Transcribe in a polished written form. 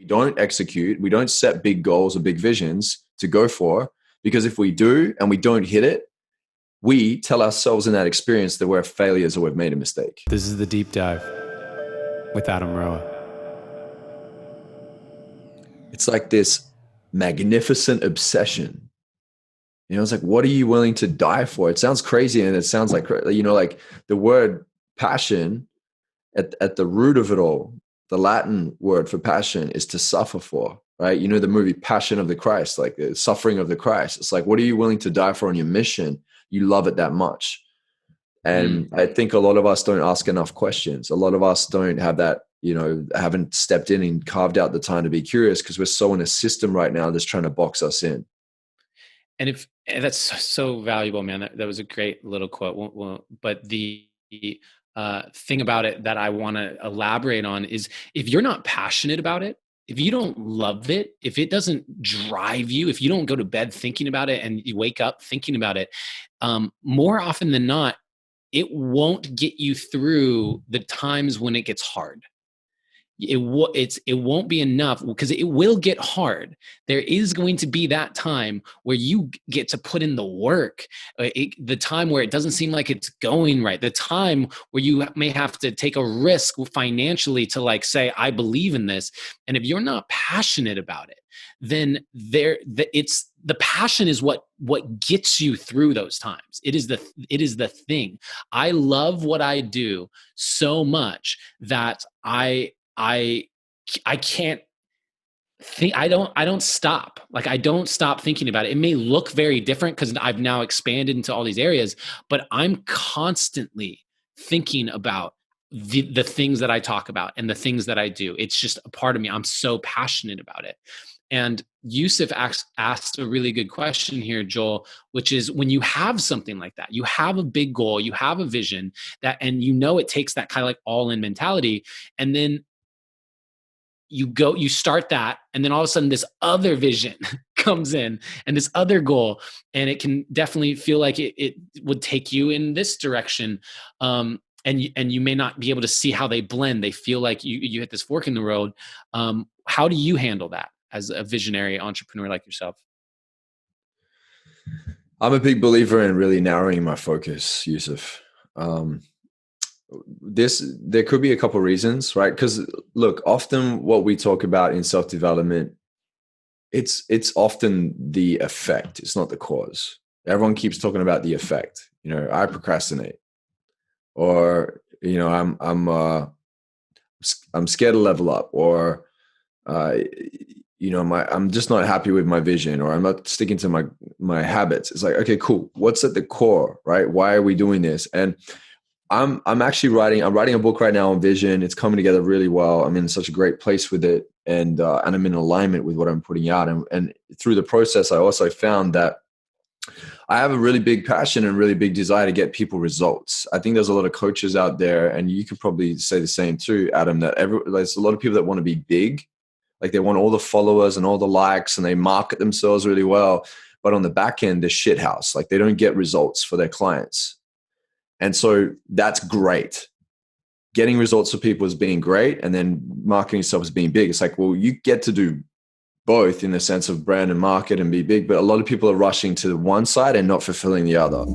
don't execute, we don't set big goals or big visions to go for, because if we do and we don't hit it, we tell ourselves in that experience that we're failures or we've made a mistake. This is the Deep Dive with Adam Roa. It's like this magnificent obsession. It's like, what are you willing to die for? It sounds crazy, and it sounds like, like the word passion at the root of it all, the Latin word for passion is to suffer for, right? The movie Passion of the Christ, like the suffering of the Christ. It's like, what are you willing to die for on your mission? You love it that much. And I think a lot of us don't ask enough questions. A lot of us don't have that, haven't stepped in and carved out the time to be curious, because we're so in a system right now that's trying to box us in. And that's so valuable, man. That was a great little quote. But the thing about it that I want to elaborate on is, if you're not passionate about it, if you don't love it, if it doesn't drive you, if you don't go to bed thinking about it and you wake up thinking about it, more often than not, it won't get you through the times when it gets hard. It won't be enough, because it will get hard. There is going to be that time where you get to put in the work, the time where it doesn't seem like it's going right, the time where you may have to take a risk financially to say, I believe in this. And if you're not passionate about it, then the passion is what gets you through those times. It is the thing. I love what I do so much that I can't think. I don't stop. I don't stop thinking about it. It may look very different because I've now expanded into all these areas, but I'm constantly thinking about the things that I talk about and the things that I do. It's just a part of me. I'm so passionate about it. And Yusuf asked a really good question here, Joel, which is, when you have something like that, you have a big goal, you have a vision and it takes that kind of all-in mentality. And then you start that, and then all of a sudden this other vision comes in and this other goal, and it can definitely feel like it would take you in this direction. And you may not be able to see how they blend. They feel like you hit this fork in the road. How do you handle that as a visionary entrepreneur like yourself? I'm a big believer in really narrowing my focus, Yusuf. There could be a couple of reasons, right? Because look, often what we talk about in self-development, it's often the effect. It's not the cause. Everyone keeps talking about the effect. I procrastinate, or I'm scared to level up, or I'm just not happy with my vision, or I'm not sticking to my habits. It's like, okay, cool. What's at the core, right? Why are we doing this? And I'm writing a book right now on vision. It's coming together really well. I'm in such a great place with it, and I'm in alignment with what I'm putting out. And through the process, I also found that I have a really big passion and really big desire to get people results. I think there's a lot of coaches out there, and you could probably say the same too, Adam, that there's a lot of people that want to be big. They want all the followers and all the likes, and they market themselves really well. But on the back end, they're shit house. They don't get results for their clients. And so that's great. Getting results for people is being great, and then marketing yourself as being big. It's like, well, you get to do both in the sense of brand and market and be big, but a lot of people are rushing to one side and not fulfilling the other.